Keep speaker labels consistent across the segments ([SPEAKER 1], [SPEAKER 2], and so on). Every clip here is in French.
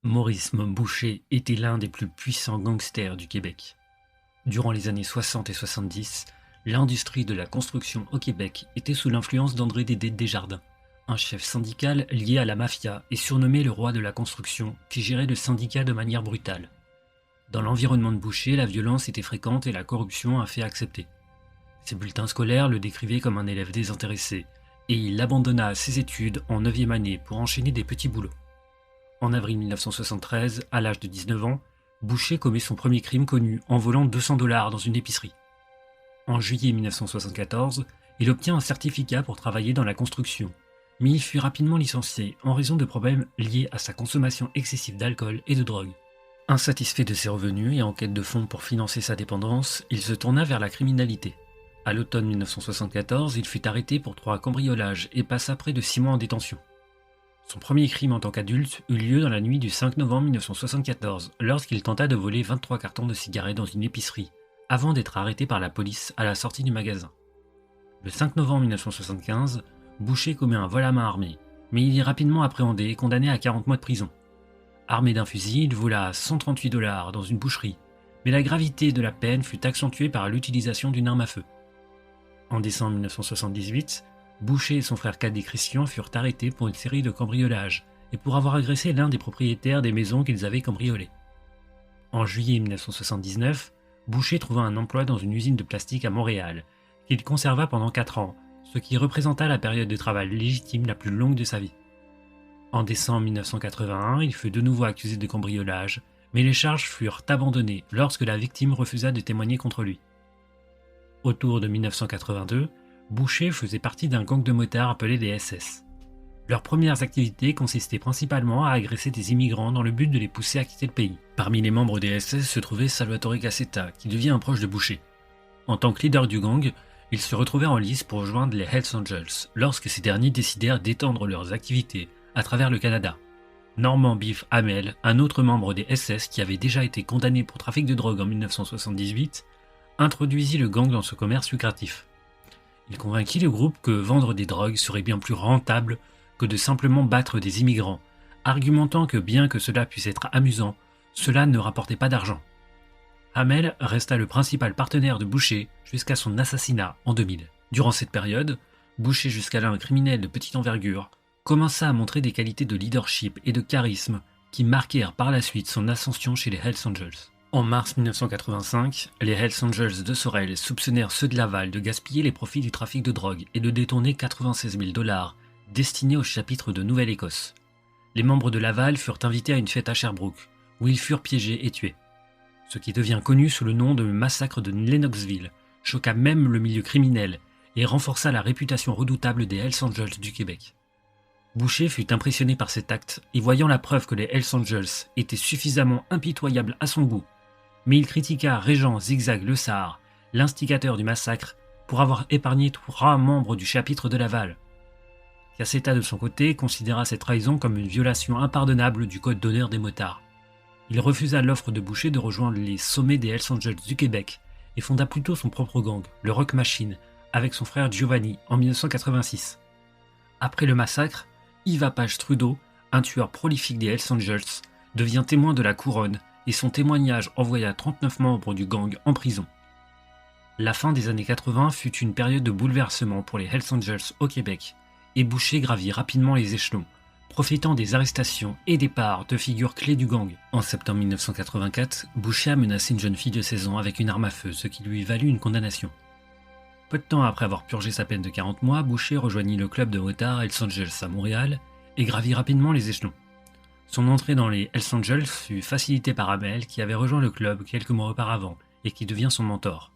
[SPEAKER 1] Maurice Mom Boucher était l'un des plus puissants gangsters du Québec. Durant les années 60 et 70, l'industrie de la construction au Québec était sous l'influence d'André Dédé Desjardins, un chef syndical lié à la mafia et surnommé le roi de la construction, qui gérait le syndicat de manière brutale. Dans l'environnement de Boucher, la violence était fréquente et la corruption a fait accepter. Ses bulletins scolaires le décrivaient comme un élève désintéressé, et il abandonna ses études en 9e année pour enchaîner des petits boulots. En avril 1973, à l'âge de 19 ans, Boucher commet son premier crime connu en volant 200 $ dans une épicerie. En juillet 1974, il obtient un certificat pour travailler dans la construction, mais il fut rapidement licencié en raison de problèmes liés à sa consommation excessive d'alcool et de drogue. Insatisfait de ses revenus et en quête de fonds pour financer sa dépendance, il se tourna vers la criminalité. À l'automne 1974, il fut arrêté pour 3 cambriolages et passa près de 6 mois en détention. Son premier crime en tant qu'adulte eut lieu dans la nuit du 5 novembre 1974, lorsqu'il tenta de voler 23 cartons de cigarettes dans une épicerie, avant d'être arrêté par la police à la sortie du magasin. Le 5 novembre 1975, Boucher commet un vol à main armée, mais il est rapidement appréhendé et condamné à 40 mois de prison. Armé d'un fusil, il vola 138 $ dans une boucherie, mais la gravité de la peine fut accentuée par l'utilisation d'une arme à feu. En décembre 1978, Boucher et son frère cadet Christian furent arrêtés pour une série de cambriolages et pour avoir agressé l'un des propriétaires des maisons qu'ils avaient cambriolées. En juillet 1979, Boucher trouva un emploi dans une usine de plastique à Montréal, qu'il conserva pendant 4 ans, ce qui représenta la période de travail légitime la plus longue de sa vie. En décembre 1981, il fut de nouveau accusé de cambriolage, mais les charges furent abandonnées lorsque la victime refusa de témoigner contre lui. Autour de 1982, Boucher faisait partie d'un gang de motards appelé les SS. Leurs premières activités consistaient principalement à agresser des immigrants dans le but de les pousser à quitter le pays. Parmi les membres des SS se trouvait Salvatore Cassetta, qui devient un proche de Boucher. En tant que leader du gang, ils se retrouvaient en lice pour rejoindre les Hells Angels, lorsque ces derniers décidèrent d'étendre leurs activités à travers le Canada. Norman Biff Hamel, un autre membre des SS qui avait déjà été condamné pour trafic de drogue en 1978, introduisit le gang dans ce commerce lucratif. Il convainquit le groupe que vendre des drogues serait bien plus rentable que de simplement battre des immigrants, argumentant que bien que cela puisse être amusant, cela ne rapportait pas d'argent. Hamel resta le principal partenaire de Boucher jusqu'à son assassinat en 2000. Durant cette période, Boucher, jusqu'alors un criminel de petite envergure, commença à montrer des qualités de leadership et de charisme qui marquèrent par la suite son ascension chez les Hells Angels. En mars 1985, les Hells Angels de Sorel soupçonnèrent ceux de Laval de gaspiller les profits du trafic de drogue et de détourner 96 000 $ destinés au chapitre de Nouvelle-Écosse. Les membres de Laval furent invités à une fête à Sherbrooke, où ils furent piégés et tués. Ce qui devient connu sous le nom de massacre de Lennoxville choqua même le milieu criminel et renforça la réputation redoutable des Hells Angels du Québec. Boucher fut impressionné par cet acte et voyant la preuve que les Hells Angels étaient suffisamment impitoyables à son goût, mais il critiqua Régent Zigzag Le Sahar, l'instigateur du massacre, pour avoir épargné 3 membres du chapitre de Laval. Cassetta de son côté considéra cette trahison comme une violation impardonnable du code d'honneur des motards. Il refusa l'offre de Boucher de rejoindre les sommets des Hells Angels du Québec et fonda plutôt son propre gang, le Rock Machine, avec son frère Giovanni en 1986. Après le massacre, Yves Page Trudeau, un tueur prolifique des Hells Angels, devient témoin de la couronne et son témoignage envoya 39 membres du gang en prison. La fin des années 80 fut une période de bouleversement pour les Hells Angels au Québec, et Boucher gravit rapidement les échelons, profitant des arrestations et départs de figures clés du gang. En septembre 1984, Boucher a menacé une jeune fille de 16 ans avec une arme à feu, ce qui lui valut une condamnation. Peu de temps après avoir purgé sa peine de 40 mois, Boucher rejoignit le club de motards Hells Angels à Montréal et gravit rapidement les échelons. Son entrée dans les Hells Angels fut facilitée par Hamel qui avait rejoint le club quelques mois auparavant et qui devient son mentor.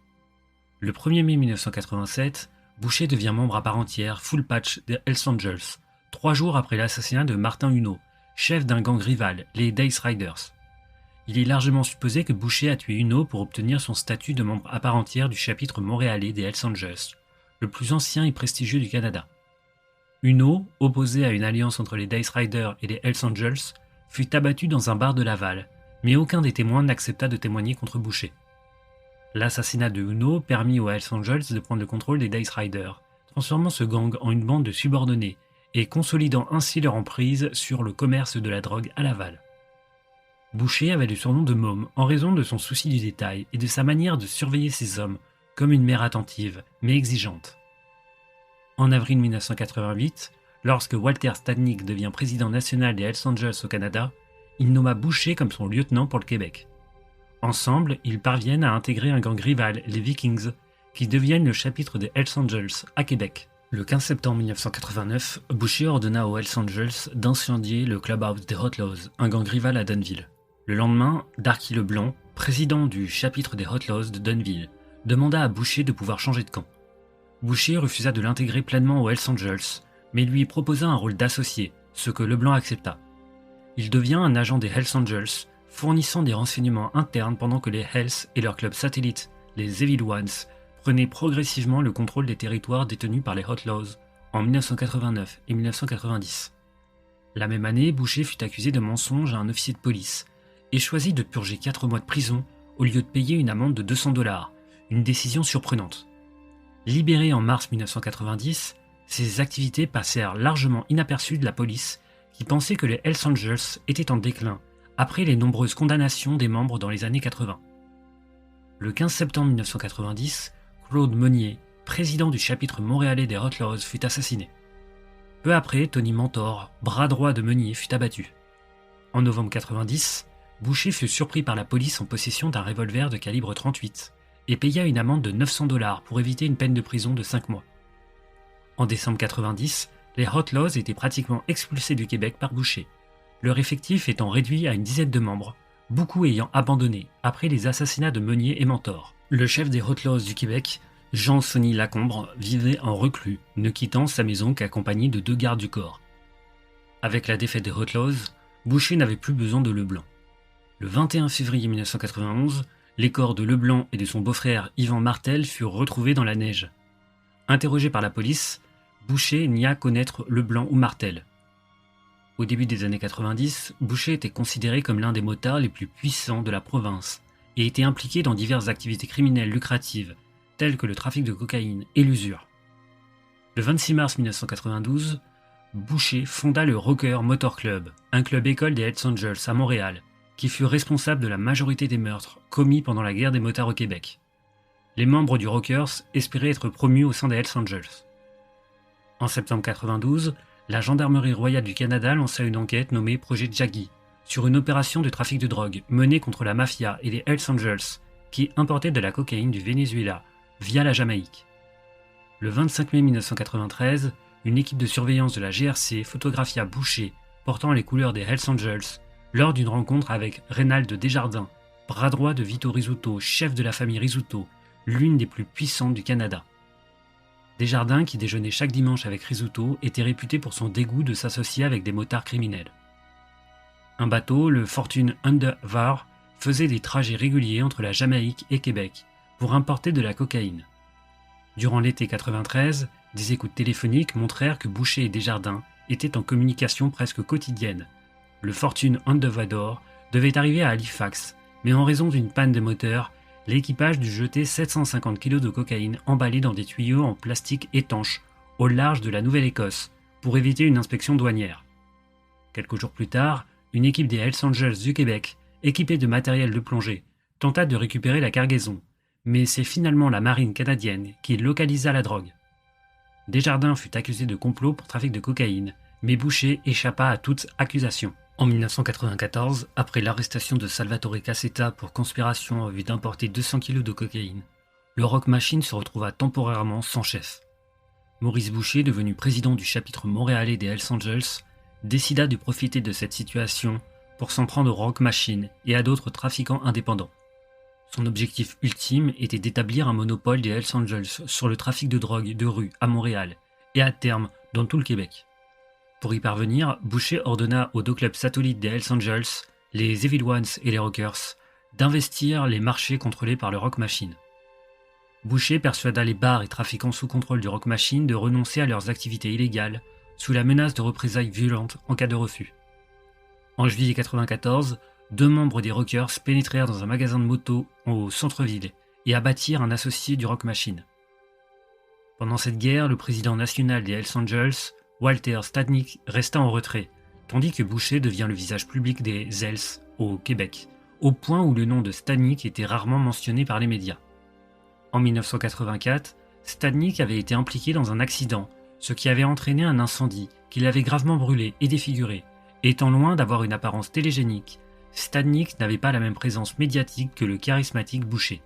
[SPEAKER 1] Le 1er mai 1987, Boucher devient membre à part entière, full patch des Hells Angels, 3 jours après l'assassinat de Martin Huneau, chef d'un gang rival, les Dice Riders. Il est largement supposé que Boucher a tué Huneau pour obtenir son statut de membre à part entière du chapitre montréalais des Hells Angels, le plus ancien et prestigieux du Canada. Huneau, opposé à une alliance entre les Dice Riders et les Hells Angels, fut abattu dans un bar de Laval, mais aucun des témoins n'accepta de témoigner contre Boucher. L'assassinat de Huneau permit aux Hells Angels de prendre le contrôle des Dice Riders, transformant ce gang en une bande de subordonnés et consolidant ainsi leur emprise sur le commerce de la drogue à Laval. Boucher avait le surnom de Môme en raison de son souci du détail et de sa manière de surveiller ses hommes comme une mère attentive mais exigeante. En avril 1988, lorsque Walter Stadnick devient président national des Hells Angels au Canada, il nomma Boucher comme son lieutenant pour le Québec. Ensemble, ils parviennent à intégrer un gang rival, les Vikings, qui deviennent le chapitre des Hells Angels à Québec. Le 15 septembre 1989, Boucher ordonna aux Hells Angels d'incendier le clubhouse des Outlaws, un gang rival à Dunnville. Le lendemain, Darky Leblanc, président du chapitre des Outlaws de Dunnville, demanda à Boucher de pouvoir changer de camp. Boucher refusa de l'intégrer pleinement aux Hells Angels, mais lui proposa un rôle d'associé, ce que Leblanc accepta. Il devient un agent des Hells Angels, fournissant des renseignements internes pendant que les Hells et leurs clubs satellites, les Evil Ones, prenaient progressivement le contrôle des territoires détenus par les Outlaws en 1989 et 1990. La même année, Boucher fut accusé de mensonge à un officier de police et choisit de purger 4 mois de prison au lieu de payer une amende de $200, une décision surprenante. Libéré en mars 1990, ses activités passèrent largement inaperçues de la police qui pensait que les Hells Angels étaient en déclin après les nombreuses condamnations des membres dans les années 80. Le 15 septembre 1990, Claude Meunier, président du chapitre montréalais des Outlaws, fut assassiné. Peu après, Tony Mentor, bras droit de Meunier, fut abattu. En novembre 1990, Boucher fut surpris par la police en possession d'un revolver de calibre 38 et paya une amende de $900 pour éviter une peine de prison de 5 mois. En décembre 1990, les Outlaws étaient pratiquement expulsés du Québec par Boucher, leur effectif étant réduit à une dizaine de membres, beaucoup ayant abandonné après les assassinats de Meunier et Mentor. Le chef des Outlaws du Québec, Jean-Sonny Lacombre, vivait en reclus, ne quittant sa maison qu'accompagné de 2 gardes du corps. Avec la défaite des Outlaws, Boucher n'avait plus besoin de Leblanc. Le 21 février 1991, les corps de Leblanc et de son beau-frère Yvan Martel furent retrouvés dans la neige. Interrogé par la police, Boucher nia connaître Leblanc ou Martel. Au début des années 90, Boucher était considéré comme l'un des motards les plus puissants de la province et était impliqué dans diverses activités criminelles lucratives, telles que le trafic de cocaïne et l'usure. Le 26 mars 1992, Boucher fonda le Rocker Motor Club, un club école des Hells Angels à Montréal, qui fut responsable de la majorité des meurtres commis pendant la guerre des motards au Québec. Les membres du Rockers espéraient être promus au sein des Hells Angels. En septembre 1992, la Gendarmerie royale du Canada lança une enquête nommée Projet Jaggi sur une opération de trafic de drogue menée contre la mafia et les Hells Angels qui importaient de la cocaïne du Venezuela via la Jamaïque. Le 25 mai 1993, une équipe de surveillance de la GRC photographia Boucher portant les couleurs des Hells Angels lors d'une rencontre avec Reynald Desjardins, bras droit de Vito Rizzuto, chef de la famille Rizzuto, l'une des plus puissantes du Canada. Desjardins, qui déjeunait chaque dimanche avec Rizzuto, était réputé pour son dégoût de s'associer avec des motards criminels. Un bateau, le Fortune Undervar, faisait des trajets réguliers entre la Jamaïque et Québec pour importer de la cocaïne. Durant l'été 93, des écoutes téléphoniques montrèrent que Boucher et Desjardins étaient en communication presque quotidienne. Le Fortune Undervador devait arriver à Halifax, mais en raison d'une panne de moteur, l'équipage dut jeter 750 kg de cocaïne emballée dans des tuyaux en plastique étanche au large de la Nouvelle-Écosse pour éviter une inspection douanière. Quelques jours plus tard, une équipe des Hells Angels du Québec, équipée de matériel de plongée, tenta de récupérer la cargaison, mais c'est finalement la marine canadienne qui localisa la drogue. Desjardins fut accusé de complot pour trafic de cocaïne, mais Boucher échappa à toute accusation. En 1994, après l'arrestation de Salvatore Cassetta pour conspiration en vue d'importer 200 kg de cocaïne, le Rock Machine se retrouva temporairement sans chef. Maurice Boucher, devenu président du chapitre montréalais des Hells Angels, décida de profiter de cette situation pour s'en prendre au Rock Machine et à d'autres trafiquants indépendants. Son objectif ultime était d'établir un monopole des Hells Angels sur le trafic de drogue de rue à Montréal et à terme dans tout le Québec. Pour y parvenir, Boucher ordonna aux 2 clubs satellites des Hells Angels, les Evil Ones et les Rockers, d'investir les marchés contrôlés par le Rock Machine. Boucher persuada les bars et trafiquants sous contrôle du Rock Machine de renoncer à leurs activités illégales sous la menace de représailles violentes en cas de refus. En juillet 1994, 2 membres des Rockers pénétrèrent dans un magasin de moto au centre-ville et abattirent un associé du Rock Machine. Pendant cette guerre, le président national des Hells Angels, Walter Stadnick, resta en retrait, tandis que Boucher devient le visage public des Hells au Québec, au point où le nom de Stadnik était rarement mentionné par les médias. En 1984, Stadnik avait été impliqué dans un accident, ce qui avait entraîné un incendie qui l'avait gravement brûlé et défiguré. Étant loin d'avoir une apparence télégénique, Stadnik n'avait pas la même présence médiatique que le charismatique Boucher.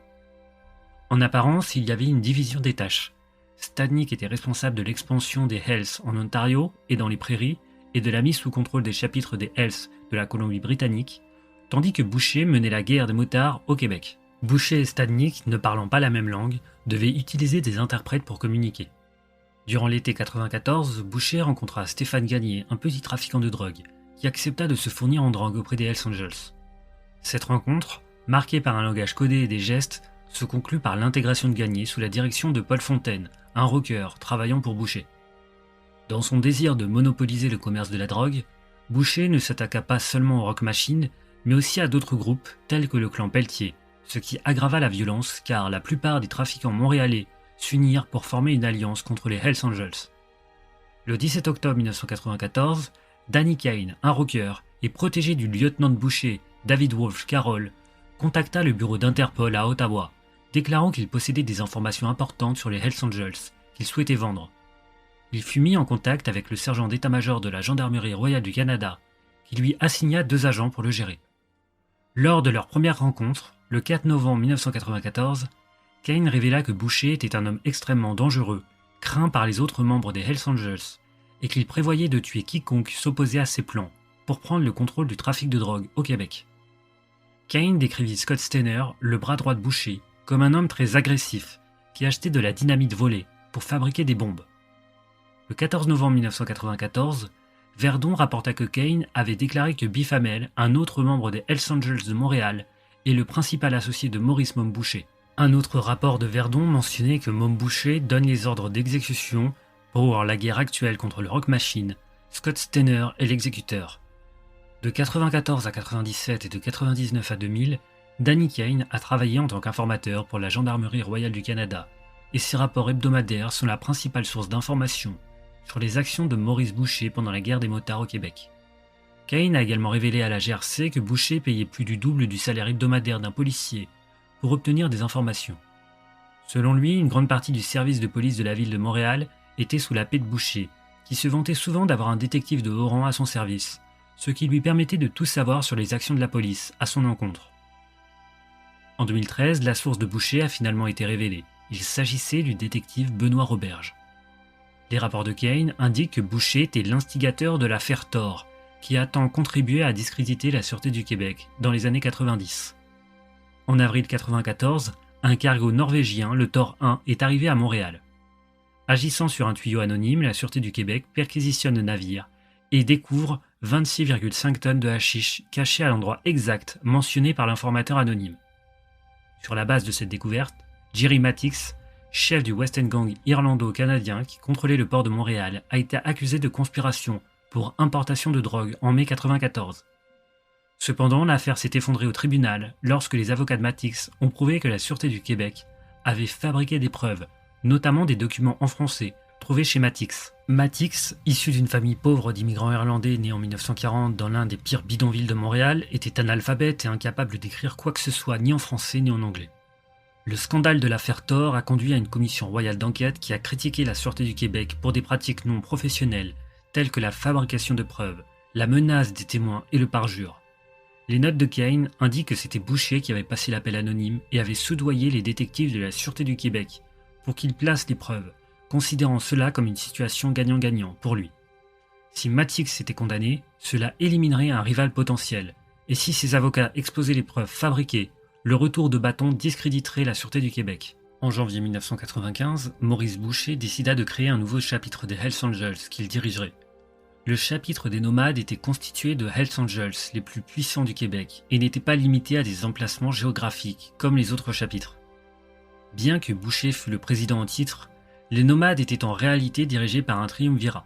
[SPEAKER 1] En apparence, il y avait une division des tâches. Stadnik était responsable de l'expansion des Hells en Ontario et dans les prairies, et de la mise sous contrôle des chapitres des Hells de la Colombie-Britannique, tandis que Boucher menait la guerre des motards au Québec. Boucher et Stadnik, ne parlant pas la même langue, devaient utiliser des interprètes pour communiquer. Durant l'été 1994, Boucher rencontra Stéphane Gagné, un petit trafiquant de drogue, qui accepta de se fournir en drogue auprès des Hells Angels. Cette rencontre, marquée par un langage codé et des gestes, se conclut par l'intégration de Gagné sous la direction de Paul Fontaine, un rocker travaillant pour Boucher. Dans son désir de monopoliser le commerce de la drogue, Boucher ne s'attaqua pas seulement aux Rock Machine, mais aussi à d'autres groupes tels que le clan Pelletier, ce qui aggrava la violence car la plupart des trafiquants montréalais s'unirent pour former une alliance contre les Hells Angels. Le 17 octobre 1994, Danny Kane, un rocker et protégé du lieutenant de Boucher, David Wolf Carroll, contacta le bureau d'Interpol à Ottawa, déclarant qu'il possédait des informations importantes sur les Hells Angels qu'il souhaitait vendre. Il fut mis en contact avec le sergent d'état-major de la Gendarmerie royale du Canada, qui lui assigna 2 agents pour le gérer. Lors de leur première rencontre, le 4 novembre 1994, Kane révéla que Boucher était un homme extrêmement dangereux, craint par les autres membres des Hells Angels, et qu'il prévoyait de tuer quiconque s'opposait à ses plans pour prendre le contrôle du trafic de drogue au Québec. Kane décrivit Scott Steiner, le bras droit de Boucher, comme un homme très agressif qui achetait de la dynamite volée pour fabriquer des bombes. Le 14 novembre 1994, Verdon rapporta que Kane avait déclaré que Biff Hamel, un autre membre des Hells Angels de Montréal, est le principal associé de Maurice Mom Boucher. Un autre rapport de Verdon mentionnait que Mom Boucher donne les ordres d'exécution pour la guerre actuelle contre le Rock Machine. Scott Steiner est l'exécuteur. De 1994 à 1997 et de 1999 à 2000, Danny Kane a travaillé en tant qu'informateur pour la Gendarmerie royale du Canada, et ses rapports hebdomadaires sont la principale source d'informations sur les actions de Maurice Boucher pendant la guerre des motards au Québec. Kane a également révélé à la GRC que Boucher payait plus du double du salaire hebdomadaire d'un policier pour obtenir des informations. Selon lui, une grande partie du service de police de la ville de Montréal était sous la paix de Boucher, qui se vantait souvent d'avoir un détective de haut rang à son service, ce qui lui permettait de tout savoir sur les actions de la police à son encontre. En 2013, la source de Boucher a finalement été révélée. Il s'agissait du détective Benoît Roberge. Les rapports de Kane indiquent que Boucher était l'instigateur de l'affaire Thor, qui a tant contribué à discréditer la Sûreté du Québec dans les années 90. En avril 1994, un cargo norvégien, le Thor 1, est arrivé à Montréal. Agissant sur un tuyau anonyme, la Sûreté du Québec perquisitionne le navire et découvre 26,5 tonnes de hashish cachées à l'endroit exact mentionné par l'informateur anonyme. Sur la base de cette découverte, Jerry Matix, chef du West End Gang irlando-canadien qui contrôlait le port de Montréal, a été accusé de conspiration pour importation de drogue en mai 1994. Cependant, l'affaire s'est effondrée au tribunal lorsque les avocats de Matix ont prouvé que la Sûreté du Québec avait fabriqué des preuves, notamment des documents en français trouvés chez Matix. Matix, issu d'une famille pauvre d'immigrants irlandais nés en 1940 dans l'un des pires bidonvilles de Montréal, était analphabète et incapable d'écrire quoi que ce soit ni en français ni en anglais. Le scandale de l'affaire Thor a conduit à une commission royale d'enquête qui a critiqué la Sûreté du Québec pour des pratiques non professionnelles telles que la fabrication de preuves, la menace des témoins et le parjure. Les notes de Kane indiquent que c'était Boucher qui avait passé l'appel anonyme et avait soudoyé les détectives de la Sûreté du Québec pour qu'ils placent les preuves, considérant cela comme une situation gagnant-gagnant pour lui. Si Matix était condamné, cela éliminerait un rival potentiel, et si ses avocats exposaient les preuves fabriquées, le retour de bâton discréditerait la Sûreté du Québec. En janvier 1995, Maurice Boucher décida de créer un nouveau chapitre des Hells Angels qu'il dirigerait. Le chapitre des nomades était constitué de Hells Angels les plus puissants du Québec et n'était pas limité à des emplacements géographiques comme les autres chapitres. Bien que Boucher fût le président en titre, les nomades étaient en réalité dirigés par un triumvirat.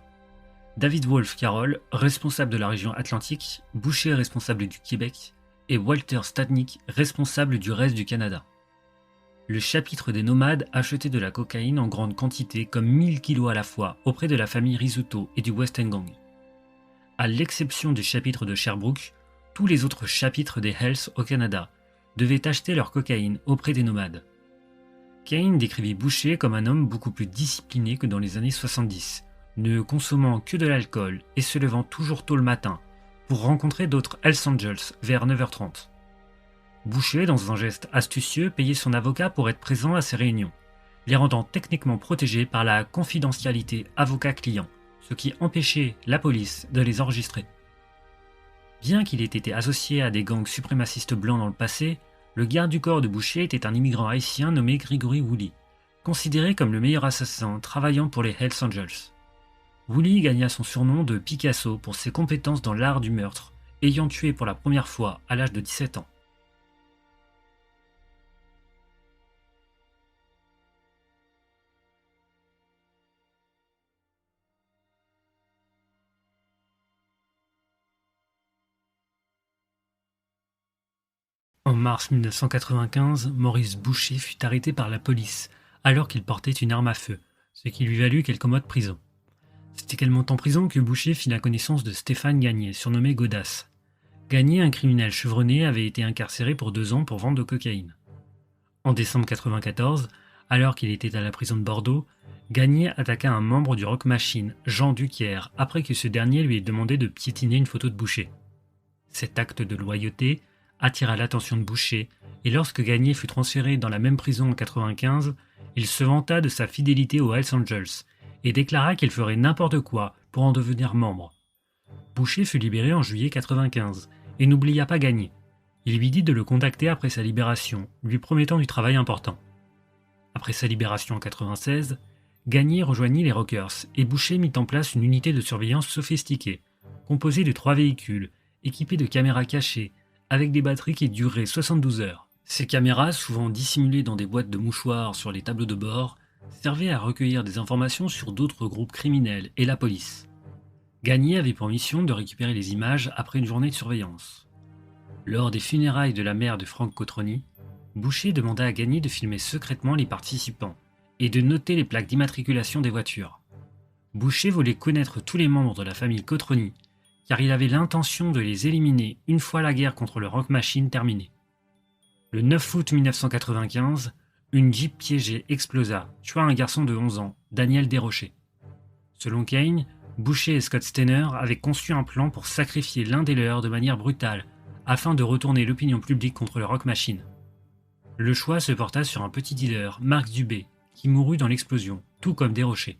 [SPEAKER 1] David Wolf Carroll, responsable de la région Atlantique, Boucher responsable du Québec, et Walter Stadnik, responsable du reste du Canada. Le chapitre des nomades achetait de la cocaïne en grande quantité comme 1000 kilos à la fois auprès de la famille Rizzuto et du West End Gang. À l'exception du chapitre de Sherbrooke, tous les autres chapitres des Hells au Canada devaient acheter leur cocaïne auprès des nomades. Kane décrivit Boucher comme un homme beaucoup plus discipliné que dans les années 70, ne consommant que de l'alcool et se levant toujours tôt le matin pour rencontrer d'autres Hells Angels vers 9h30. Boucher, dans un geste astucieux, payait son avocat pour être présent à ces réunions, les rendant techniquement protégés par la confidentialité avocat-client, ce qui empêchait la police de les enregistrer. Bien qu'il ait été associé à des gangs suprémacistes blancs dans le passé, le garde du corps de Boucher était un immigrant haïtien nommé Gregory Woolley, considéré comme le meilleur assassin travaillant pour les Hells Angels. Woolley gagna son surnom de Picasso pour ses compétences dans l'art du meurtre, ayant tué pour la première fois à l'âge de 17 ans. En mars 1995, Maurice Boucher fut arrêté par la police alors qu'il portait une arme à feu, ce qui lui valut quelques mois de prison. C'est également en prison que Boucher fit la connaissance de Stéphane Gagné, surnommé Godas. Gagné, un criminel chevronné, avait été incarcéré pour 2 ans pour vente de cocaïne. En décembre 1994, alors qu'il était à la prison de Bordeaux, Gagné attaqua un membre du Rock Machine, Jean Duquier, après que ce dernier lui ait demandé de piétiner une photo de Boucher. Cet acte de loyauté attira l'attention de Boucher, et lorsque Gagné fut transféré dans la même prison en 1995, il se vanta de sa fidélité aux Hells Angels et déclara qu'il ferait n'importe quoi pour en devenir membre. Boucher fut libéré en juillet 1995 et n'oublia pas Gagné. Il lui dit de le contacter après sa libération, lui promettant du travail important. Après sa libération en 1996, Gagné rejoignit les Rockers et Boucher mit en place une unité de surveillance sophistiquée, composée de 3 véhicules, équipés de caméras cachées, avec des batteries qui duraient 72 heures. Ces caméras, souvent dissimulées dans des boîtes de mouchoirs sur les tableaux de bord, servaient à recueillir des informations sur d'autres groupes criminels et la police. Gagné avait pour mission de récupérer les images après une journée de surveillance. Lors des funérailles de la mère de Frank Cotroni, Boucher demanda à Gagné de filmer secrètement les participants et de noter les plaques d'immatriculation des voitures. Boucher voulait connaître tous les membres de la famille Cotroni, car il avait l'intention de les éliminer une fois la guerre contre le Rock Machine terminée. Le 9 août 1995, une Jeep piégée explosa, tuant un garçon de 11 ans, Daniel Desrochers. Selon Kane, Boucher et Scott Steiner avaient conçu un plan pour sacrifier l'un des leurs de manière brutale, afin de retourner l'opinion publique contre le Rock Machine. Le choix se porta sur un petit dealer, Marc Dubé, qui mourut dans l'explosion, tout comme Desrochers.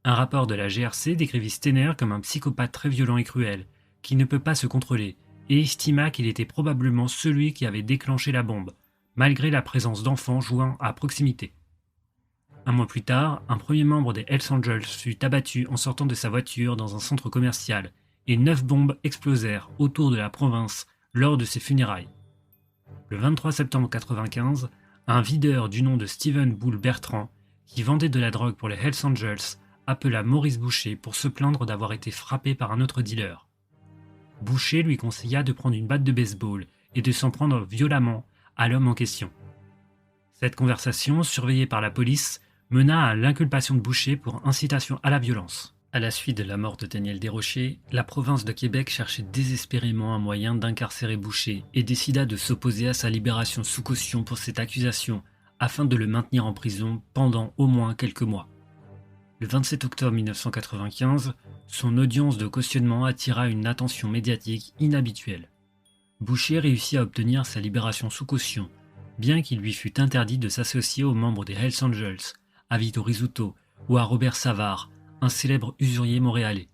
[SPEAKER 1] Un rapport de la GRC décrivit Steiner comme un psychopathe très violent et cruel, qui ne peut pas se contrôler, et estima qu'il était probablement celui qui avait déclenché la bombe, malgré la présence d'enfants jouant à proximité. Un mois plus tard, un premier membre des Hells Angels fut abattu en sortant de sa voiture dans un centre commercial, et 9 bombes explosèrent autour de la province lors de ses funérailles. Le 23 septembre 1995, un videur du nom de Steven Bull Bertrand, qui vendait de la drogue pour les Hells Angels, appela Maurice Boucher pour se plaindre d'avoir été frappé par un autre dealer. Boucher lui conseilla de prendre une batte de baseball et de s'en prendre violemment à l'homme en question. Cette conversation, surveillée par la police, mena à l'inculpation de Boucher pour incitation à la violence. À la suite de la mort de Daniel Desrochers, la province de Québec cherchait désespérément un moyen d'incarcérer Boucher et décida de s'opposer à sa libération sous caution pour cette accusation afin de le maintenir en prison pendant au moins quelques mois. Le 27 octobre 1995, son audience de cautionnement attira une attention médiatique inhabituelle. Boucher réussit à obtenir sa libération sous caution, bien qu'il lui fût interdit de s'associer aux membres des Hells Angels, à Vito Rizzuto ou à Robert Savard, un célèbre usurier montréalais.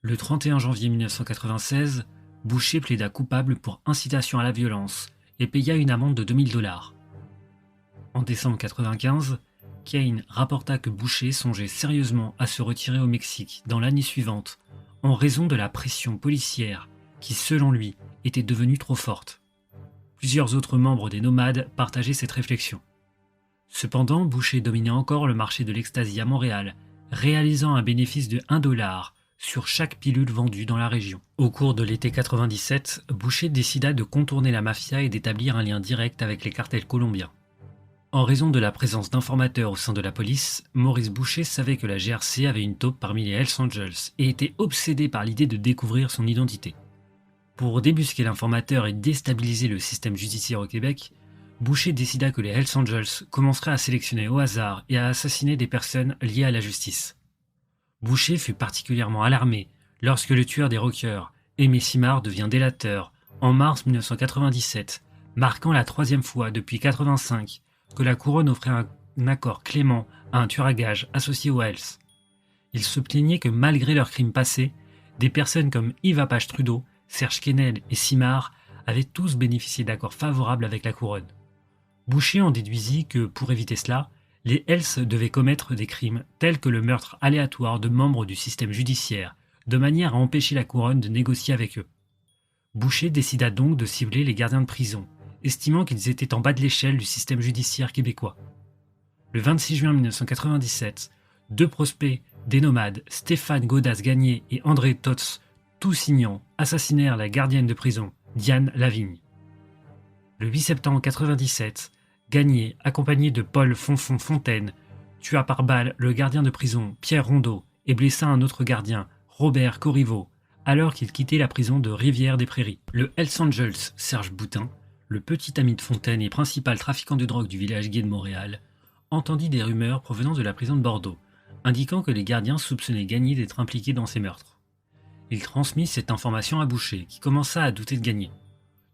[SPEAKER 1] Le 31 janvier 1996, Boucher plaida coupable pour incitation à la violence et paya une amende de $2000. En décembre 1995, Kane rapporta que Boucher songeait sérieusement à se retirer au Mexique dans l'année suivante, en raison de la pression policière qui, selon lui, était devenue trop forte. Plusieurs autres membres des nomades partageaient cette réflexion. Cependant, Boucher dominait encore le marché de l'ecstasy à Montréal, réalisant un bénéfice de $1 sur chaque pilule vendue dans la région. Au cours de l'été 97, Boucher décida de contourner la mafia et d'établir un lien direct avec les cartels colombiens. En raison de la présence d'informateurs au sein de la police, Maurice Boucher savait que la GRC avait une taupe parmi les Hells Angels et était obsédé par l'idée de découvrir son identité. Pour débusquer l'informateur et déstabiliser le système judiciaire au Québec, Boucher décida que les Hells Angels commenceraient à sélectionner au hasard et à assassiner des personnes liées à la justice. Boucher fut particulièrement alarmé lorsque le tueur des rockers, Aimé Simard, devient délateur en mars 1997, marquant la 3e fois depuis 1985 que la couronne offrait un accord clément à un tueur à gages associé aux Hells. Il se plaignait que malgré leurs crimes passés, des personnes comme Yves Apache-Trudeau, Serge Quesnel et Simard avaient tous bénéficié d'accords favorables avec la couronne. Boucher en déduisit que, pour éviter cela, les Hells devaient commettre des crimes tels que le meurtre aléatoire de membres du système judiciaire, de manière à empêcher la couronne de négocier avec eux. Boucher décida donc de cibler les gardiens de prison, estimant qu'ils étaient en bas de l'échelle du système judiciaire québécois. Le 26 juin 1997, 2 prospects dénomades Stéphane Gaudas-Gagné et André Tots Toussignant assassinèrent la gardienne de prison, Diane Lavigne. Le 8 septembre 1997, Gagné, accompagné de Paul Fontaine, tua par balle le gardien de prison, Pierre Rondeau, et blessa un autre gardien, Robert Corriveau, alors qu'il quittait la prison de Rivière-des-Prairies. Le Hells Angels, Serge Boutin, le petit ami de Fontaine et principal trafiquant de drogue du village gay de Montréal, entendit des rumeurs provenant de la prison de Bordeaux, indiquant que les gardiens soupçonnaient Gagné d'être impliqué dans ces meurtres. Il transmit cette information à Boucher, qui commença à douter de Gagné.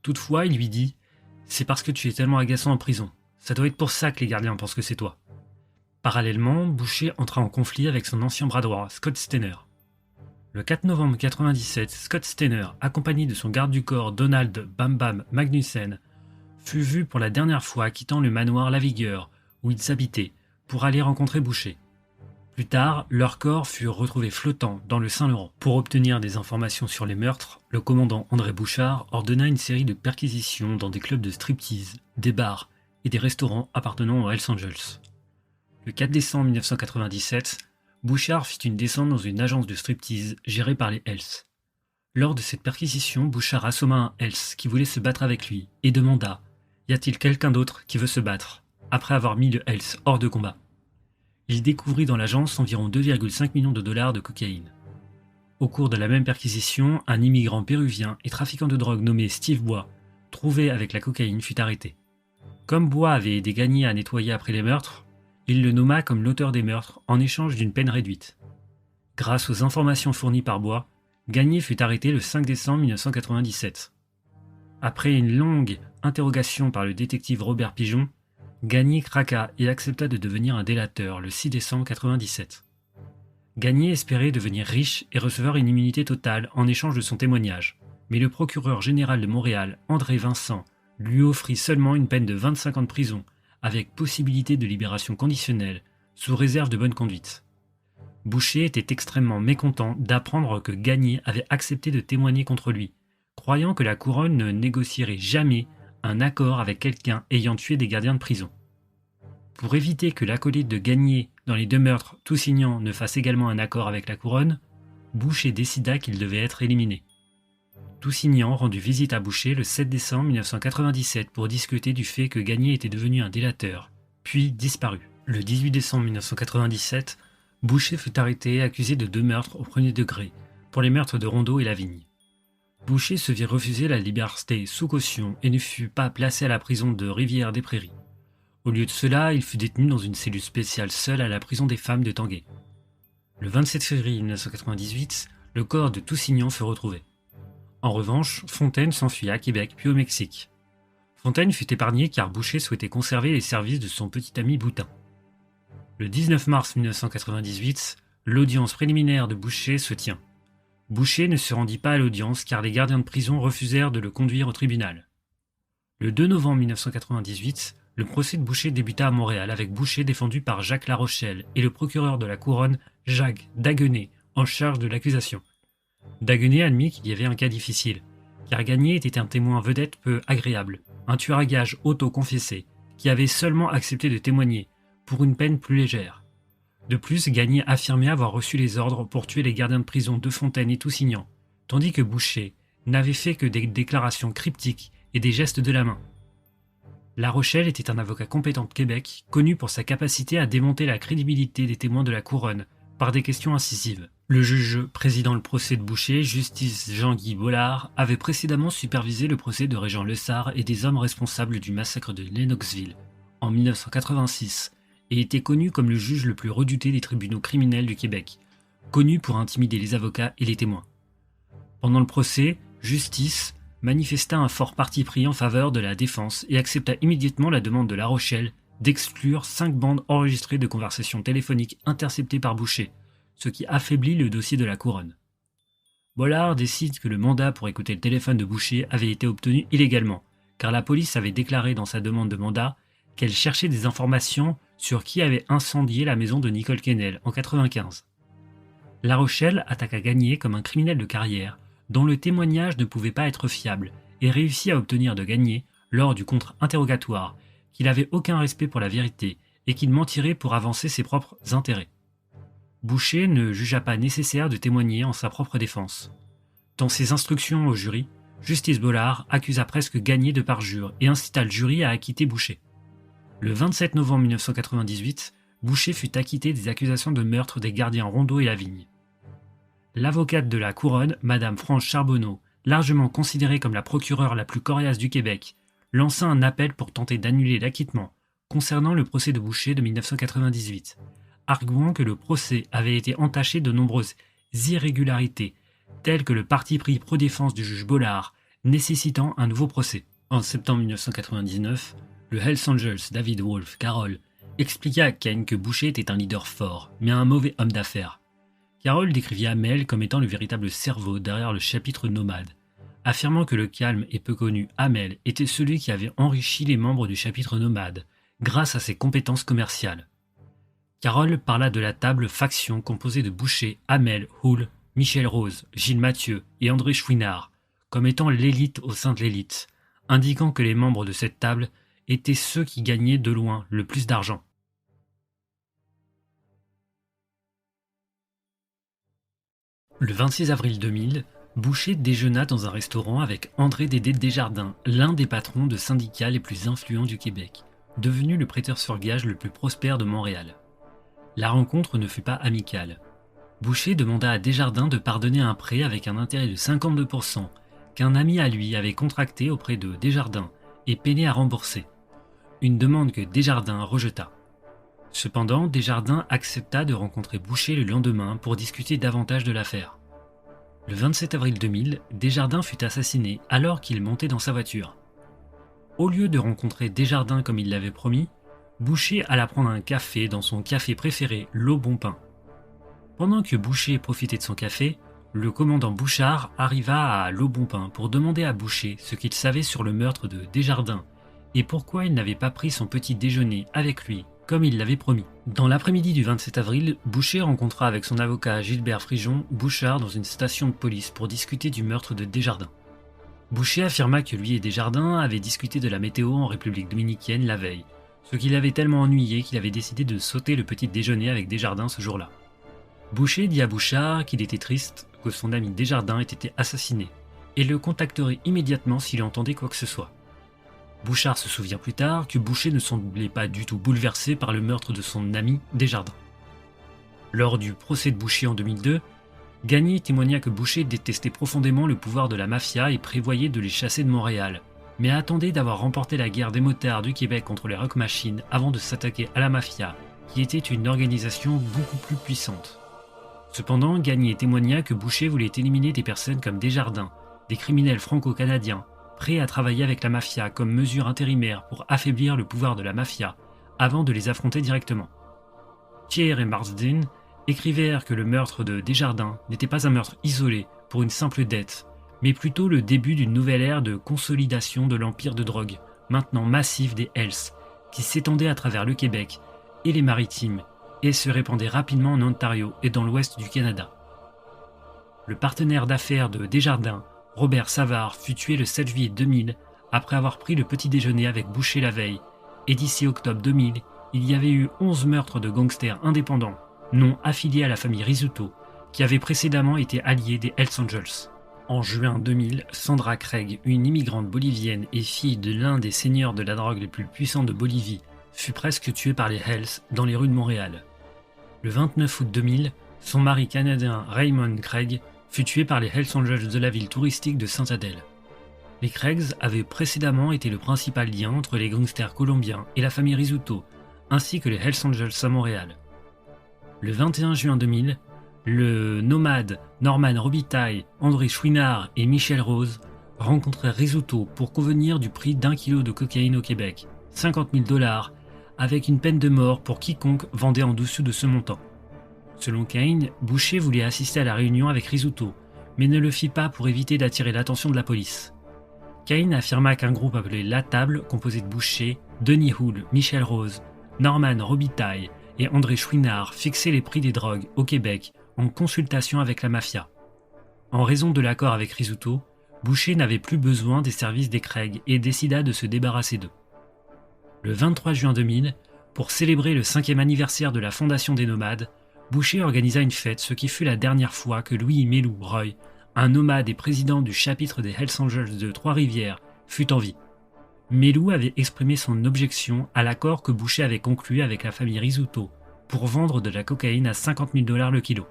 [SPEAKER 1] Toutefois, il lui dit « C'est parce que tu es tellement agaçant en prison. Ça doit être pour ça que les gardiens pensent que c'est toi. » Parallèlement, Boucher entra en conflit avec son ancien bras droit, Scott Steiner. Le 4 novembre 1997, Scott Steiner, accompagné de son garde du corps Donald Bam Bam Magnussen, fut vu pour la dernière fois quittant le manoir Lavigueur, où ils habitaient, pour aller rencontrer Boucher. Plus tard, leurs corps furent retrouvés flottants dans le Saint-Laurent. Pour obtenir des informations sur les meurtres, le commandant André Bouchard ordonna une série de perquisitions dans des clubs de striptease, des bars et des restaurants appartenant aux Hells Angels. Le 4 décembre 1997, Bouchard fit une descente dans une agence de striptease gérée par les Hells. Lors de cette perquisition, Bouchard assomma un Hells qui voulait se battre avec lui et demanda « Y a-t-il quelqu'un d'autre qui veut se battre ?» après avoir mis le Hells hors de combat. Il découvrit dans l'agence environ 2,5 millions de dollars de cocaïne. Au cours de la même perquisition, un immigrant péruvien et trafiquant de drogue nommé Steve Bois, trouvé avec la cocaïne, fut arrêté. Comme Bois avait aidé Gagné à nettoyer après les meurtres, il le nomma comme l'auteur des meurtres en échange d'une peine réduite. Grâce aux informations fournies par Bois, Gagné fut arrêté le 5 décembre 1997. Après une longue interrogation par le détective Robert Pigeon, Gagné craqua et accepta de devenir un délateur le 6 décembre 1997. Gagné espérait devenir riche et recevoir une immunité totale en échange de son témoignage, mais le procureur général de Montréal, André Vincent, lui offrit seulement une peine de 25 ans de prison, avec possibilité de libération conditionnelle, sous réserve de bonne conduite. Boucher était extrêmement mécontent d'apprendre que Gagné avait accepté de témoigner contre lui, croyant que la couronne ne négocierait jamais un accord avec quelqu'un ayant tué des gardiens de prison. Pour éviter que l'acolyte de Gagné dans les 2 meurtres Toussignant ne fasse également un accord avec la couronne, Boucher décida qu'il devait être éliminé. Toussignant rendit visite à Boucher le 7 décembre 1997 pour discuter du fait que Gagné était devenu un délateur, puis disparu. Le 18 décembre 1997, Boucher fut arrêté et accusé de 2 meurtres au premier degré, pour les meurtres de Rondeau et Lavigne. Boucher se vit refuser la liberté sous caution et ne fut pas placé à la prison de Rivière-des-Prairies. Au lieu de cela, il fut détenu dans une cellule spéciale seule à la prison des femmes de Tanguay. Le 27 février 1998, le corps de Toussignant fut retrouvé. En revanche, Fontaine s'enfuit à Québec puis au Mexique. Fontaine fut épargné car Boucher souhaitait conserver les services de son petit ami Boutin. Le 19 mars 1998, l'audience préliminaire de Boucher se tient. Boucher ne se rendit pas à l'audience car les gardiens de prison refusèrent de le conduire au tribunal. Le 2 novembre 1998, le procès de Boucher débuta à Montréal avec Boucher défendu par Jacques Larochelle et le procureur de la Couronne, Jacques Daguenet, en charge de l'accusation. Daguenet admit qu'il y avait un cas difficile, car Gagné était un témoin vedette peu agréable, un tueur à gages auto-confessé, qui avait seulement accepté de témoigner, pour une peine plus légère. De plus, Gagné affirmait avoir reçu les ordres pour tuer les gardiens de prison de Fontaine et Toussignant, tandis que Boucher n'avait fait que des déclarations cryptiques et des gestes de la main. La Rochelle était un avocat compétent de Québec, connu pour sa capacité à démonter la crédibilité des témoins de la Couronne par des questions incisives. Le juge présidant le procès de Boucher, Justice Jean-Guy Bollard, avait précédemment supervisé le procès de Régent Lessard et des hommes responsables du massacre de Lennoxville en 1986 et était connu comme le juge le plus redouté des tribunaux criminels du Québec, connu pour intimider les avocats et les témoins. Pendant le procès, Justice manifesta un fort parti pris en faveur de la défense et accepta immédiatement la demande de La Rochelle d'exclure 5 bandes enregistrées de conversations téléphoniques interceptées par Boucher, ce qui affaiblit le dossier de la couronne. Bollard décide que le mandat pour écouter le téléphone de Boucher avait été obtenu illégalement, car la police avait déclaré dans sa demande de mandat qu'elle cherchait des informations sur qui avait incendié la maison de Nicole Kennel en 1995. La Rochelle attaqua Gagné comme un criminel de carrière dont le témoignage ne pouvait pas être fiable et réussit à obtenir de Gagné, lors du contre-interrogatoire, qu'il n'avait aucun respect pour la vérité et qu'il mentirait pour avancer ses propres intérêts. Boucher ne jugea pas nécessaire de témoigner en sa propre défense. Dans ses instructions au jury, Justice Bollard accusa presque Gagné de parjure et incita le jury à acquitter Boucher. Le 27 novembre 1998, Boucher fut acquitté des accusations de meurtre des gardiens Rondeau et Lavigne. L'avocate de la couronne, Madame France Charbonneau, largement considérée comme la procureure la plus coriace du Québec, lança un appel pour tenter d'annuler l'acquittement concernant le procès de Boucher de 1998, arguant que le procès avait été entaché de nombreuses irrégularités, telles que le parti pris pro-défense du juge Bollard, nécessitant un nouveau procès. En septembre 1999, le Hells Angels David Wolf Carroll expliqua à Kane que Boucher était un leader fort, mais un mauvais homme d'affaires. Carroll décrivit Hamel comme étant le véritable cerveau derrière le chapitre nomade, affirmant que le calme et peu connu Hamel était celui qui avait enrichi les membres du chapitre nomade, grâce à ses compétences commerciales. Carroll parla de la table faction composée de Boucher, Hamel, Hull, Michel Rose, Gilles Mathieu et André Chouinard, comme étant l'élite au sein de l'élite, indiquant que les membres de cette table étaient ceux qui gagnaient de loin le plus d'argent. Le 26 avril 2000, Boucher déjeuna dans un restaurant avec André Dédé Desjardins, l'un des patrons de syndicats les plus influents du Québec, devenu le prêteur sur gage le plus prospère de Montréal. La rencontre ne fut pas amicale. Boucher demanda à Desjardins de pardonner un prêt avec un intérêt de 52% qu'un ami à lui avait contracté auprès de Desjardins et peinait à rembourser. Une demande que Desjardins rejeta. Cependant, Desjardins accepta de rencontrer Boucher le lendemain pour discuter davantage de l'affaire. Le 27 avril 2000, Desjardins fut assassiné alors qu'il montait dans sa voiture. Au lieu de rencontrer Desjardins comme il l'avait promis, Boucher alla prendre un café dans son café préféré, l'Au Bon Pain. Pendant que Boucher profitait de son café, le commandant Bouchard arriva à l'Au Bon Pain pour demander à Boucher ce qu'il savait sur le meurtre de Desjardins et pourquoi il n'avait pas pris son petit déjeuner avec lui comme il l'avait promis. Dans l'après-midi du 27 avril, Boucher rencontra avec son avocat Gilbert Frigeon Bouchard dans une station de police pour discuter du meurtre de Desjardins. Boucher affirma que lui et Desjardins avaient discuté de la météo en République dominicaine la veille, ce qui l'avait tellement ennuyé qu'il avait décidé de sauter le petit déjeuner avec Desjardins ce jour-là. Boucher dit à Bouchard qu'il était triste que son ami Desjardins ait été assassiné et le contacterait immédiatement s'il entendait quoi que ce soit. Bouchard se souvient plus tard que Boucher ne semblait pas du tout bouleversé par le meurtre de son ami Desjardins. Lors du procès de Boucher en 2002, Gagné témoigna que Boucher détestait profondément le pouvoir de la mafia et prévoyait de les chasser de Montréal, mais attendait d'avoir remporté la guerre des motards du Québec contre les Rock Machines avant de s'attaquer à la mafia, qui était une organisation beaucoup plus puissante. Cependant, Gagné témoigna que Boucher voulait éliminer des personnes comme Desjardins, des criminels franco-canadiens, prêts à travailler avec la mafia comme mesure intérimaire pour affaiblir le pouvoir de la mafia, avant de les affronter directement. Thiers et Marsden écrivirent que le meurtre de Desjardins n'était pas un meurtre isolé pour une simple dette, mais plutôt le début d'une nouvelle ère de consolidation de l'empire de drogue, maintenant massif des Hells, qui s'étendait à travers le Québec et les Maritimes, et se répandait rapidement en Ontario et dans l'ouest du Canada. Le partenaire d'affaires de Desjardins, Robert Savard, fut tué le 7 juillet 2000 après avoir pris le petit déjeuner avec Boucher la veille, et d'ici octobre 2000, il y avait eu 11 meurtres de gangsters indépendants, non affiliés à la famille Rizzuto, qui avaient précédemment été alliés des Hells Angels. En juin 2000, Sandra Craig, une immigrante bolivienne et fille de l'un des seigneurs de la drogue les plus puissants de Bolivie, fut presque tuée par les Hells dans les rues de Montréal. Le 29 août 2000, Son mari canadien Raymond Craig fut tué par les Hells Angels de la ville touristique de Saint Adèle. Les Craigs avaient précédemment été le principal lien entre les gangsters colombiens et la famille Rizzuto, ainsi que les Hells Angels à Montréal. Le 21 juin 2000, le nomade Norman Robitaille, André Chouinard et Michel Rose rencontrèrent Rizzuto pour convenir du prix d'1 kilo de cocaïne au Québec, 50 000 $, avec une peine de mort pour quiconque vendait en dessous de ce montant. Selon Kane, Boucher voulait assister à la réunion avec Rizzuto, mais ne le fit pas pour éviter d'attirer l'attention de la police. Kane affirma qu'un groupe appelé La Table, composé de Boucher, Denis Houle, Michel Rose, Norman Robitaille et André Chouinard fixait les prix des drogues au Québec en consultation avec la mafia. En raison de l'accord avec Rizzuto, Boucher n'avait plus besoin des services des Craig et décida de se débarrasser d'eux. Le 23 juin 2000, pour célébrer le 5e anniversaire de la fondation des Nomades, Boucher organisa une fête, ce qui fut la dernière fois que Louis Mélou Roy, un nomade et président du chapitre des Hells Angels de Trois-Rivières, fut en vie. Mélou avait exprimé son objection à l'accord que Boucher avait conclu avec la famille Rizzuto pour vendre de la cocaïne à 50 000 $ le kilo.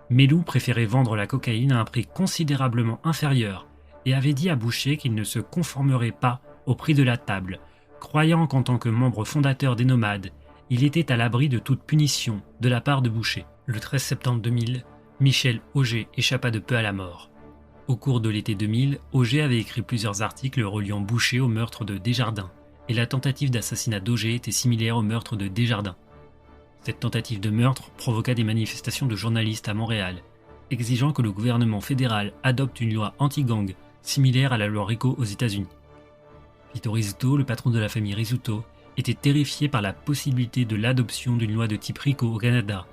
[SPEAKER 1] Mélou préférait vendre la cocaïne à un prix considérablement inférieur et avait dit à Boucher qu'il ne se conformerait pas au prix de la table, croyant qu'en tant que membre fondateur des Nomades, il était à l'abri de toute punition de la part de Boucher. Le 13 septembre 2000, Michel Auger échappa de peu à la mort. Au cours de l'été 2000, Auger avait écrit plusieurs articles reliant Boucher au meurtre de Desjardins, et la tentative d'assassinat d'Auger était similaire au meurtre de Desjardins. Cette tentative de meurtre provoqua des manifestations de journalistes à Montréal, exigeant que le gouvernement fédéral adopte une loi anti-gang similaire à la loi RICO aux États-Unis. Vito Rizzuto, le patron de la famille Rizzuto, était terrifié par la possibilité de l'adoption d'une loi de type RICO au Canada,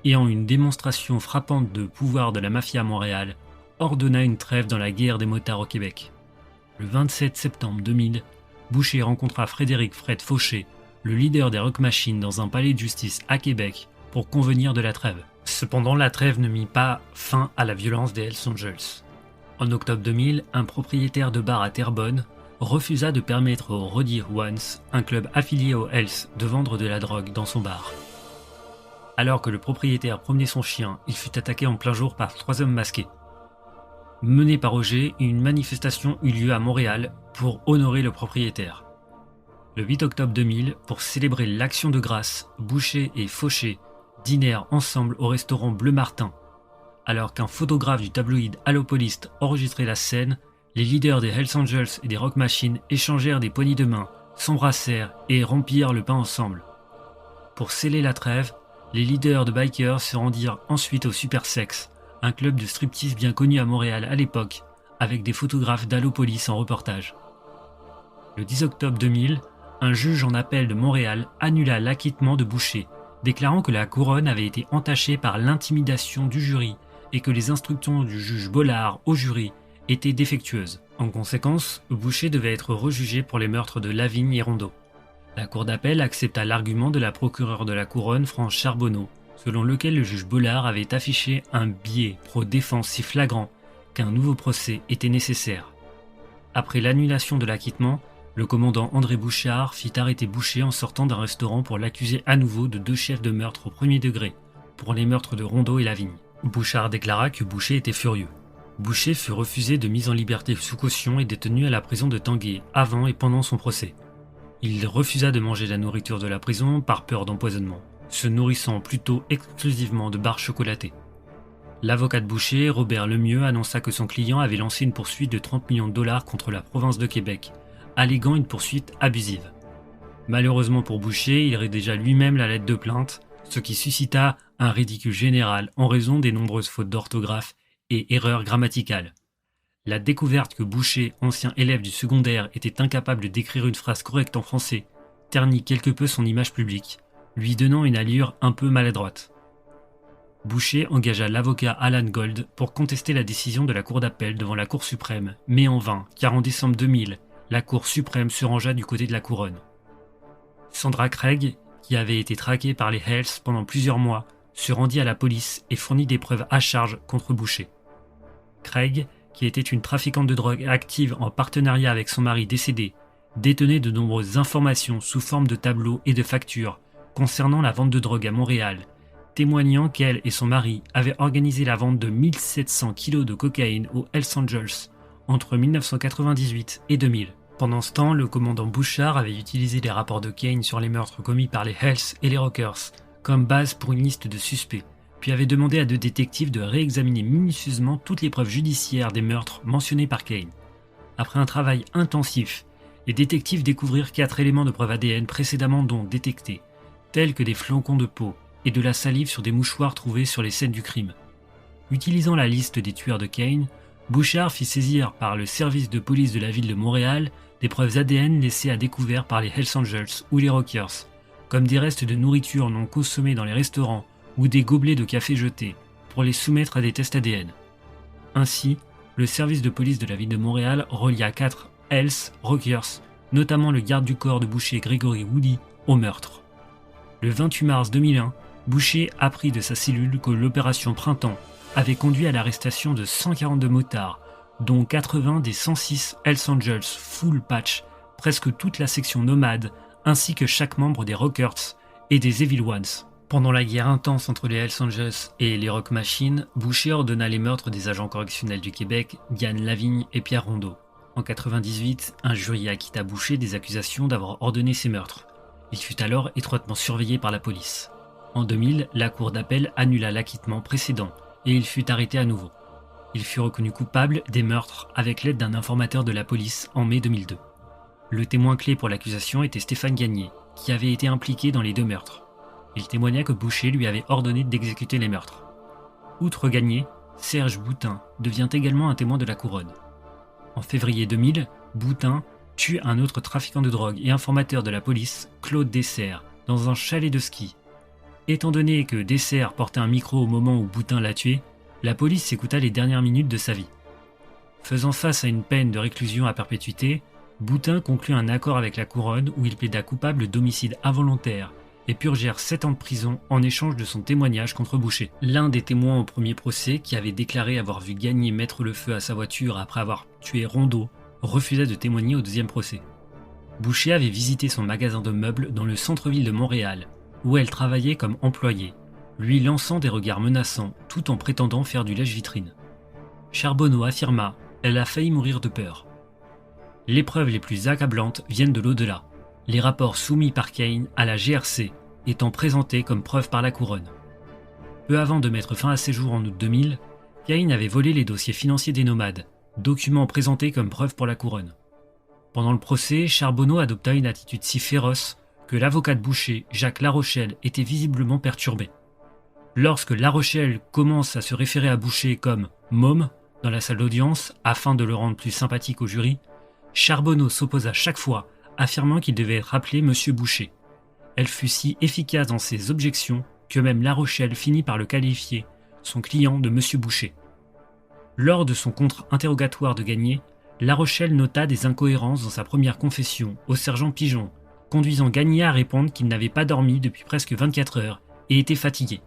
[SPEAKER 1] et en une démonstration frappante de pouvoir de la mafia à Montréal, ordonna une trêve dans la guerre des motards au Québec. Le 27 septembre 2000, Boucher rencontra Frédéric Fred Fauché, le leader des Rock Machines, dans un palais de justice à Québec pour convenir de la trêve. Cependant, la trêve ne mit pas fin à la violence des Hells Angels. En octobre 2000, un propriétaire de bar à Terrebonne refusa de permettre aux Roddy Ones, un club affilié aux Hells, de vendre de la drogue dans son bar. Alors que le propriétaire promenait son chien, il fut attaqué en plein jour par 3 hommes masqués. Menée par Auger, une manifestation eut lieu à Montréal pour honorer le propriétaire. Le 8 octobre 2000, pour célébrer l'Action de grâce, Boucher et Fauché dînèrent ensemble au restaurant Bleu Martin. Alors qu'un photographe du tabloïd Allopolist enregistrait la scène, les leaders des Hells Angels et des Rock Machines échangèrent des poignées de main, s'embrassèrent et rompirent le pain ensemble. Pour sceller la trêve, les leaders de bikers se rendirent ensuite au Super Sex, un club de striptease bien connu à Montréal à l'époque, avec des photographes d'Allopolis en reportage. Le 10 octobre 2000, un juge en appel de Montréal annula l'acquittement de Boucher, déclarant que la couronne avait été entachée par l'intimidation du jury et que les instructions du juge Bollard au jury étaient défectueuses. En conséquence, Boucher devait être rejugé pour les meurtres de Lavigne et Rondeau. La cour d'appel accepta l'argument de la procureure de la couronne, France Charbonneau, selon lequel le juge Bollard avait affiché un biais pro-défense si flagrant qu'un nouveau procès était nécessaire. Après l'annulation de l'acquittement, le commandant André Bouchard fit arrêter Boucher en sortant d'un restaurant pour l'accuser à nouveau de 2 chefs de meurtre au premier degré, pour les meurtres de Rondeau et Lavigne. Bouchard déclara que Boucher était furieux. Boucher fut refusé de mise en liberté sous caution et détenu à la prison de Tanguay avant et pendant son procès. Il refusa de manger la nourriture de la prison par peur d'empoisonnement, se nourrissant plutôt exclusivement de barres chocolatées. L'avocat de Boucher, Robert Lemieux, annonça que son client avait lancé une poursuite de 30 millions de dollars contre la province de Québec, alléguant une poursuite abusive. Malheureusement pour Boucher, il rédigea lui-même la lettre de plainte, ce qui suscita un ridicule général en raison des nombreuses fautes d'orthographe et erreurs grammaticales. La découverte que Boucher, ancien élève du secondaire, était incapable d'écrire une phrase correcte en français, ternit quelque peu son image publique, lui donnant une allure un peu maladroite. Boucher engagea l'avocat Alan Gold pour contester la décision de la Cour d'appel devant la Cour suprême, mais en vain, car en décembre 2000, la Cour suprême se rangea du côté de la couronne. Sandra Craig, qui avait été traquée par les Hells pendant plusieurs mois, se rendit à la police et fournit des preuves à charge contre Boucher. Craig, qui était une trafiquante de drogue active en partenariat avec son mari décédé, détenait de nombreuses informations sous forme de tableaux et de factures concernant la vente de drogue à Montréal, témoignant qu'elle et son mari avaient organisé la vente de 1700 kg de cocaïne aux Hells Angels entre 1998 et 2000. Pendant ce temps, le commandant Bouchard avait utilisé les rapports de Kane sur les meurtres commis par les Hells et les Rockers comme base pour une liste de suspects, puis avait demandé à 2 détectives de réexaminer minutieusement toutes les preuves judiciaires des meurtres mentionnés par Kane. Après un travail intensif, les détectives découvrirent 4 éléments de preuve ADN précédemment donc détectés, tels que des flocons de peau et de la salive sur des mouchoirs trouvés sur les scènes du crime. Utilisant la liste des tueurs de Kane, Bouchard fit saisir par le service de police de la ville de Montréal des preuves ADN laissées à découvert par les Hells Angels ou les Rockers, comme des restes de nourriture non consommés dans les restaurants ou des gobelets de café jetés, pour les soumettre à des tests ADN. Ainsi, le service de police de la ville de Montréal relia 4 Hells Rockers, notamment le garde du corps de Boucher Gregory Woody, au meurtre. Le 28 mars 2001, Boucher apprit de sa cellule que l'opération Printemps avait conduit à l'arrestation de 142 motards, dont 80 des 106 Hells Angels Full Patch, presque toute la section nomade, ainsi que chaque membre des Rockers et des Evil Ones. Pendant la guerre intense entre les Hells Angels et les Rock Machines, Boucher ordonna les meurtres des agents correctionnels du Québec, Diane Lavigne et Pierre Rondeau. En 1998, un jury acquitta Boucher des accusations d'avoir ordonné ces meurtres. Il fut alors étroitement surveillé par la police. En 2000, la cour d'appel annula l'acquittement précédent et il fut arrêté à nouveau. Il fut reconnu coupable des meurtres avec l'aide d'un informateur de la police en mai 2002. Le témoin clé pour l'accusation était Stéphane Gagné, qui avait été impliqué dans les 2 meurtres. Il témoigna que Boucher lui avait ordonné d'exécuter les meurtres. Outre Gagné, Serge Boutin devient également un témoin de la couronne. En février 2000, Boutin tue un autre trafiquant de drogue et informateur de la police, Claude Dessert, dans un chalet de ski. Étant donné que Dessert portait un micro au moment où Boutin l'a tué, la police écouta les dernières minutes de sa vie. Faisant face à une peine de réclusion à perpétuité, Boutin conclut un accord avec la couronne où il plaida coupable d'homicide involontaire et purgèrent 7 ans de prison en échange de son témoignage contre Boucher. L'un des témoins au premier procès, qui avait déclaré avoir vu Gagné mettre le feu à sa voiture après avoir tué Rondeau, refusa de témoigner au 2e procès. Boucher avait visité son magasin de meubles dans le centre-ville de Montréal, où elle travaillait comme employée, lui lançant des regards menaçants tout en prétendant faire du lèche-vitrine. Charbonneau affirma « Elle a failli mourir de peur ». Les preuves les plus accablantes viennent de l'au-delà, les rapports soumis par Kane à la GRC étant présentés comme preuve par la couronne. Peu avant de mettre fin à ses jours en août 2000, Kane avait volé les dossiers financiers des nomades, documents présentés comme preuve pour la couronne. Pendant le procès, Charbonneau adopta une attitude si féroce que l'avocat de Boucher, Jacques Larochelle, était visiblement perturbé. Lorsque Larochelle commence à se référer à Boucher comme « môme » dans la salle d'audience afin de le rendre plus sympathique au jury, Charbonneau s'opposa chaque fois, affirmant qu'il devait être appelé Monsieur Boucher. Elle fut si efficace dans ses objections que même Larochelle finit par le qualifier, son client, de Monsieur Boucher. Lors de son contre-interrogatoire de Gagné, Larochelle nota des incohérences dans sa première confession au sergent Pigeon, conduisant Gagné à répondre qu'il n'avait pas dormi depuis presque 24 heures et était fatigué.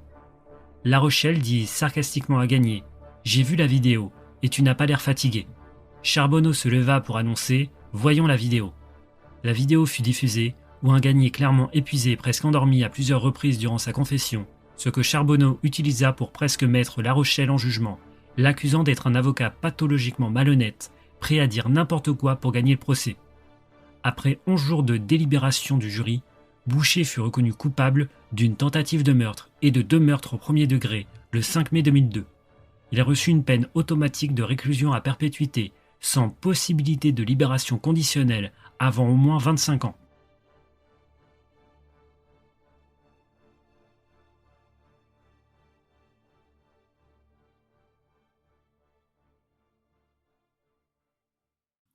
[SPEAKER 1] Larochelle dit sarcastiquement à Gagné « J'ai vu la vidéo et tu n'as pas l'air fatigué ». Charbonneau se leva pour annoncer « Voyons la vidéo ». La vidéo fut diffusée, où un Gagné clairement épuisé et presque endormi à plusieurs reprises durant sa confession, ce que Charbonneau utilisa pour presque mettre Larochelle en jugement, l'accusant d'être un avocat pathologiquement malhonnête, prêt à dire n'importe quoi pour gagner le procès. Après 11 jours de délibération du jury, Boucher fut reconnu coupable d'une tentative de meurtre et de 2 meurtres au premier degré le 5 mai 2002. Il a reçu une peine automatique de réclusion à perpétuité, sans possibilité de libération conditionnelle avant au moins 25 ans.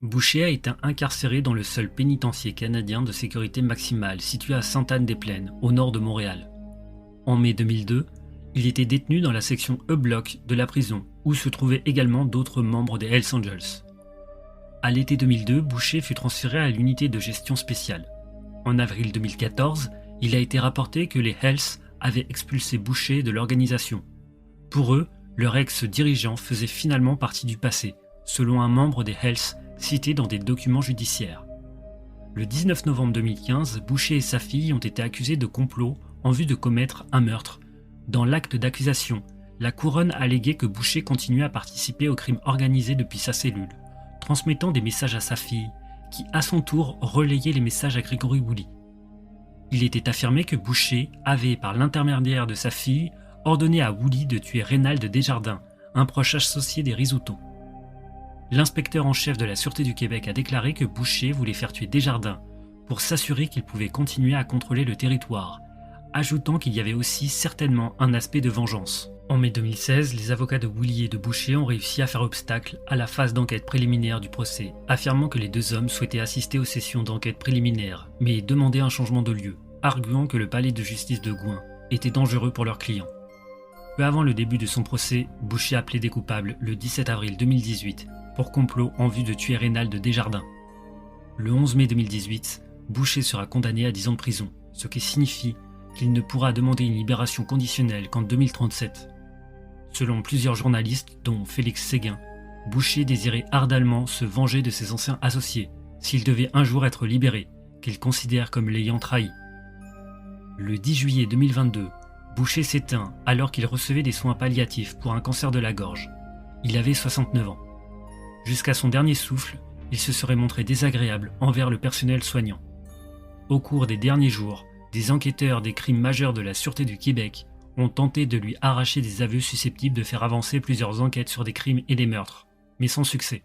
[SPEAKER 1] Boucher a été incarcéré dans le seul pénitencier canadien de sécurité maximale situé à Sainte-Anne-des-Plaines, au nord de Montréal. En mai 2002, il était détenu dans la section E-Bloc de la prison, où se trouvaient également d'autres membres des Hells Angels. À l'été 2002, Boucher fut transféré à l'unité de gestion spéciale. En avril 2014, il a été rapporté que les Hells avaient expulsé Boucher de l'organisation. Pour eux, leur ex-dirigeant faisait finalement partie du passé, selon un membre des Hells cité dans des documents judiciaires. Le 19 novembre 2015, Boucher et sa fille ont été accusés de complot en vue de commettre un meurtre, Dans l'acte d'accusation, la couronne alléguait que Boucher continuait à participer au crime organisé depuis sa cellule, transmettant des messages à sa fille, qui à son tour relayait les messages à Grégory Woolley. Il était affirmé que Boucher avait, par l'intermédiaire de sa fille, ordonné à Woolley de tuer Reynald Desjardins, un proche associé des Risotto. L'inspecteur en chef de la Sûreté du Québec a déclaré que Boucher voulait faire tuer Desjardins pour s'assurer qu'il pouvait continuer à contrôler le territoire, ajoutant qu'il y avait aussi certainement un aspect de vengeance. En mai 2016, les avocats de Woolley et de Boucher ont réussi à faire obstacle à la phase d'enquête préliminaire du procès, affirmant que les deux hommes souhaitaient assister aux sessions d'enquête préliminaire, mais demandaient un changement de lieu, arguant que le palais de justice de Gouin était dangereux pour leurs clients. Peu avant le début de son procès, Boucher a plaidé coupable le 17 avril 2018 pour complot en vue de tuer Reynald Desjardins. Le 11 mai 2018, Boucher sera condamné à 10 ans de prison, ce qui signifie qu'il ne pourra demander une libération conditionnelle qu'en 2037. Selon plusieurs journalistes, dont Félix Séguin, Boucher désirait ardemment se venger de ses anciens associés, s'il devait un jour être libéré, qu'il considère comme l'ayant trahi. Le 10 juillet 2022, Boucher s'éteint alors qu'il recevait des soins palliatifs pour un cancer de la gorge. Il avait 69 ans. Jusqu'à son dernier souffle, il se serait montré désagréable envers le personnel soignant. Au cours des derniers jours, des enquêteurs des crimes majeurs de la Sûreté du Québec ont tenté de lui arracher des aveux susceptibles de faire avancer plusieurs enquêtes sur des crimes et des meurtres, mais sans succès.